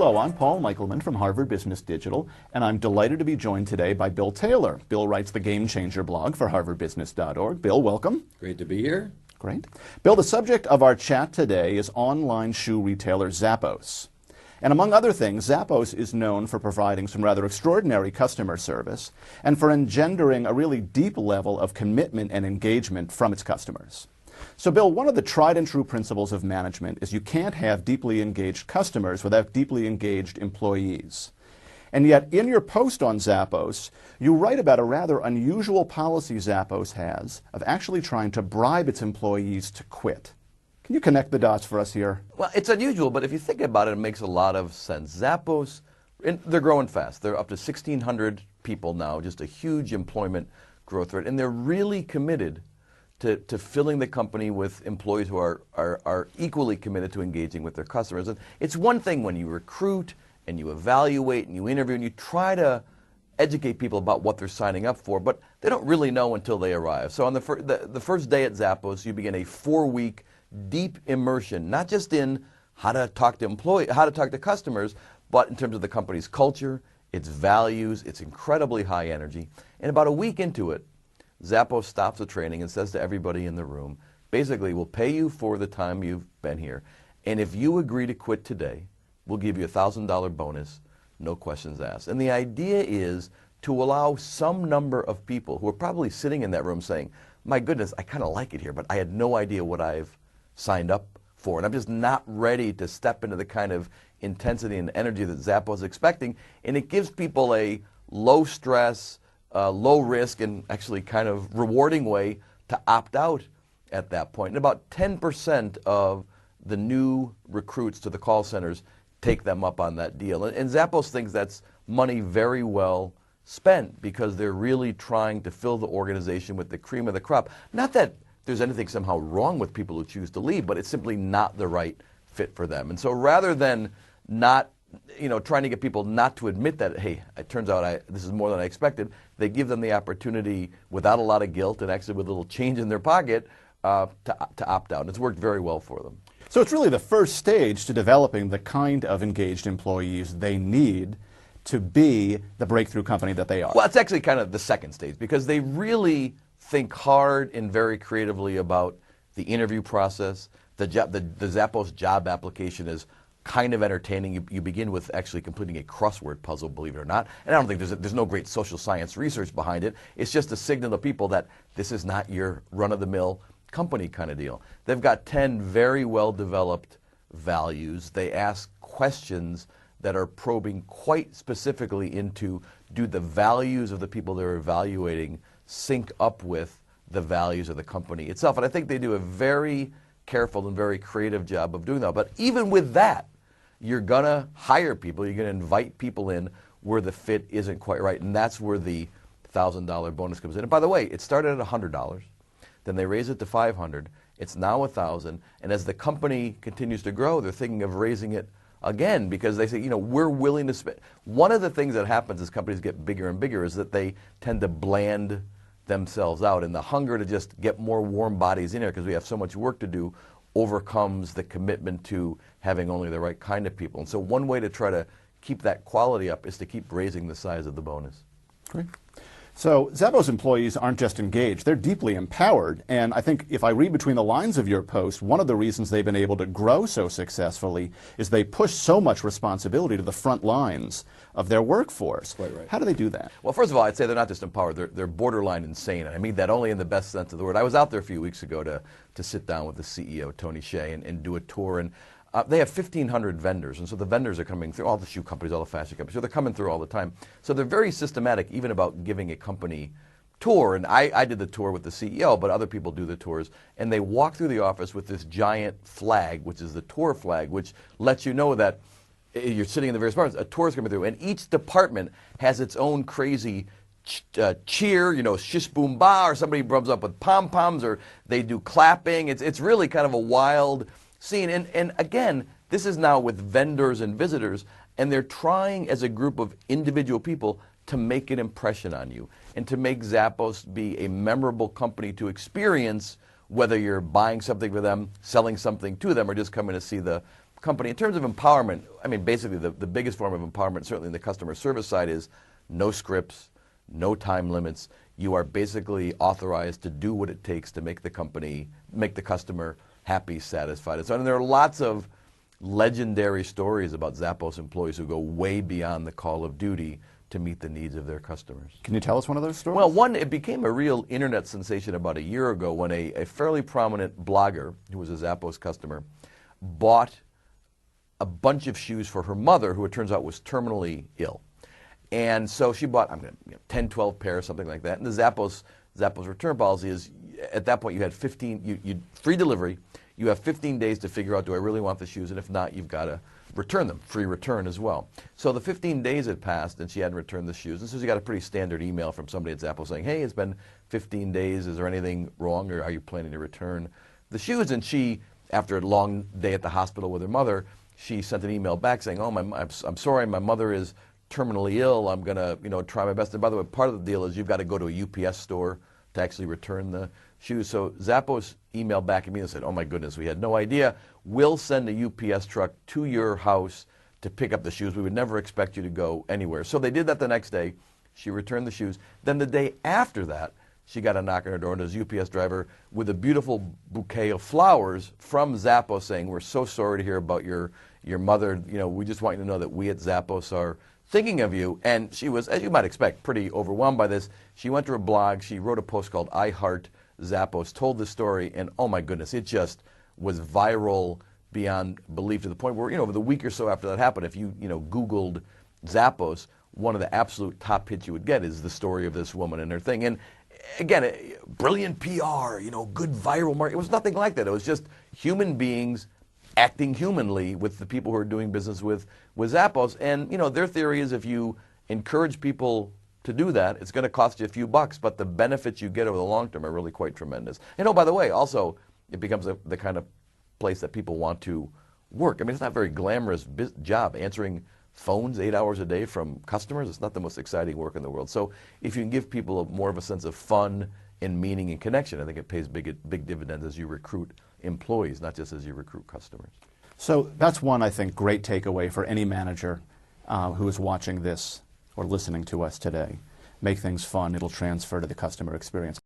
Hello, I'm Paul Michelman from Harvard Business Digital, and I'm delighted to be joined today by Bill Taylor. Bill writes the Game Changer blog for harvardbusiness.org. Bill, welcome. Great to be here. Great. Bill, the subject of our chat today is online shoe retailer Zappos. And among other things, Zappos is known for providing some rather extraordinary customer service and for engendering a really deep level of commitment and engagement from its customers. So, Bill, one of the tried and true principles of management is you can't have deeply engaged customers without deeply engaged employees. And yet, in your post on Zappos, you write about a rather unusual policy Zappos has of actually trying to bribe its employees to quit. Can you connect the dots for us here? Well, it's unusual, but if you think about it, it makes a lot of sense. Zappos, they're growing fast. They're up to 1,600 people now, just a huge employment growth rate, and they're really committed to filling the company with employees who are equally committed to engaging with their customers. And it's one thing when you recruit and you evaluate and you interview and you try to educate people about what they're signing up for, but they don't really know until they arrive. So on the first day at Zappos, you begin a 4-week deep immersion, not just in how to talk to customers, but in terms of the company's culture, its values, its incredibly high energy. And about a week into it, Zappos stops the training and says to everybody in the room, basically, we'll pay you for the time you've been here, and if you agree to quit today, we'll give you a $1,000 bonus, no questions asked. And the idea is to allow some number of people who are probably sitting in that room saying, my goodness, I kind of like it here, but I had no idea what I've signed up for, and I'm just not ready to step into the kind of intensity and energy that Zappos is expecting, and it gives people a low stress, low risk, and actually kind of rewarding way to opt out at that point. And about 10% of the new recruits to the call centers take them up on that deal. And Zappos thinks that's money very well spent because they're really trying to fill the organization with the cream of the crop. Not that there's anything somehow wrong with people who choose to leave, but it's simply not the right fit for them. And so rather than not trying to get people not to admit that, hey, it turns out this is more than I expected, they give them the opportunity without a lot of guilt and actually with a little change in their pocket to opt out. And it's worked very well for them. So it's really the first stage to developing the kind of engaged employees they need to be the breakthrough company that they are. Well, it's actually kind of the second stage because they really think hard and very creatively about the interview process. The Zappos job application is kind of entertaining. You begin with actually completing a crossword puzzle, believe it or not. And I don't think there's no great social science research behind it. It's just a signal to people that this is not your run-of-the-mill company kind of deal. They've got 10 very well-developed values. They ask questions that are probing quite specifically into, do the values of the people they're evaluating sync up with the values of the company itself? And I think they do a very careful and very creative job of doing that. But even with that, you're going to hire people, you're going to invite people in where the fit isn't quite right, and that's where the $1,000 bonus comes in. And by the way, it started at $100, then they raised it to $500, it's now $1,000, and as the company continues to grow, they're thinking of raising it again because they say, we're willing to spend. One of the things that happens as companies get bigger and bigger is that they tend to bland themselves out, and the hunger to just get more warm bodies in here because we have so much work to do overcomes the commitment to having only the right kind of people. And so one way to try to keep that quality up is to keep raising the size of the bonus. Great. So Zappos employees aren't just engaged, they're deeply empowered. And I think if I read between the lines of your post, one of the reasons they've been able to grow so successfully is they push so much responsibility to the front lines of their workforce. Quite right. How do they do that? Well, first of all, I'd say they're not just empowered, they're borderline insane. And I mean that only in the best sense of the word. I was out there a few weeks ago to sit down with the CEO, Tony Hsieh, and do a tour. And they have 1,500 vendors, and so the vendors are coming through, all the shoe companies, all the fashion companies, so they're coming through all the time. So they're very systematic even about giving a company tour, and I did the tour with the CEO, but other people do the tours, and they walk through the office with this giant flag, which is the tour flag, which lets you know that you're sitting in the various departments, a tour is coming through, and each department has its own crazy cheer, shish boom ba, or somebody rubs up with pom-poms, or they do clapping. It's really kind of a wild scene. And again, this is now with vendors and visitors, and they're trying as a group of individual people to make an impression on you and to make Zappos be a memorable company to experience, whether you're buying something for them, selling something to them, or just coming to see the company, in terms of empowerment, I mean, basically the biggest form of empowerment, certainly in the customer service side, is no scripts, no time limits. You are basically authorized to do what it takes to make the company, make the customer happy, satisfied. And so, and there are lots of legendary stories about Zappos employees who go way beyond the call of duty to meet the needs of their customers. Can you tell us one of those stories? Well, one, it became a real internet sensation about a year ago when a fairly prominent blogger, who was a Zappos customer, bought a bunch of shoes for her mother, who it turns out was terminally ill. And so she bought 10, 12 pairs, something like that. And the Zappos return policy is, at that point, you had 15, you free delivery. You have 15 days to figure out, do I really want the shoes? And if not, you've got to return them, free return as well. So the 15 days had passed, and she hadn't returned the shoes. And so she got a pretty standard email from somebody at Zappos saying, hey, it's been 15 days. Is there anything wrong, or are you planning to return the shoes? And she, after a long day at the hospital with her mother, she sent an email back saying, oh, I'm sorry, my mother is terminally ill. I'm going to try my best. And by the way, part of the deal is you've got to go to a UPS store to actually return the shoes. So Zappos emailed back at me and said, oh my goodness, we had no idea. We'll send a UPS truck to your house to pick up the shoes. We would never expect you to go anywhere. So they did that the next day. She returned the shoes. Then the day after that, she got a knock on her door, and there's a UPS driver with a beautiful bouquet of flowers from Zappos saying, we're so sorry to hear about your mother. We just want you to know that we at Zappos are thinking of you. And she was, as you might expect, pretty overwhelmed by this. She went to her blog. She wrote a post called I Heart Zappos, told the story, and oh my goodness, it just was viral beyond belief, to the point where, over the week or so after that happened, if you Googled Zappos, one of the absolute top hits you would get is the story of this woman and her thing. And again, brilliant PR, good viral marketing. It was nothing like that. It was just human beings acting humanly with the people who are doing business with Zappos. And, their theory is if you encourage people to do that, it's going to cost you a few bucks, but the benefits you get over the long term are really quite tremendous. And oh, by the way, also, it becomes the kind of place that people want to work. I mean, it's not a very glamorous job, answering phones 8 hours a day from customers. It's not the most exciting work in the world. So if you can give people more of a sense of fun and meaning and connection, I think it pays big dividends as you recruit employees, not just as you recruit customers. So that's one, I think, great takeaway for any manager who is watching this or listening to us today. Make things fun. It'll transfer to the customer experience.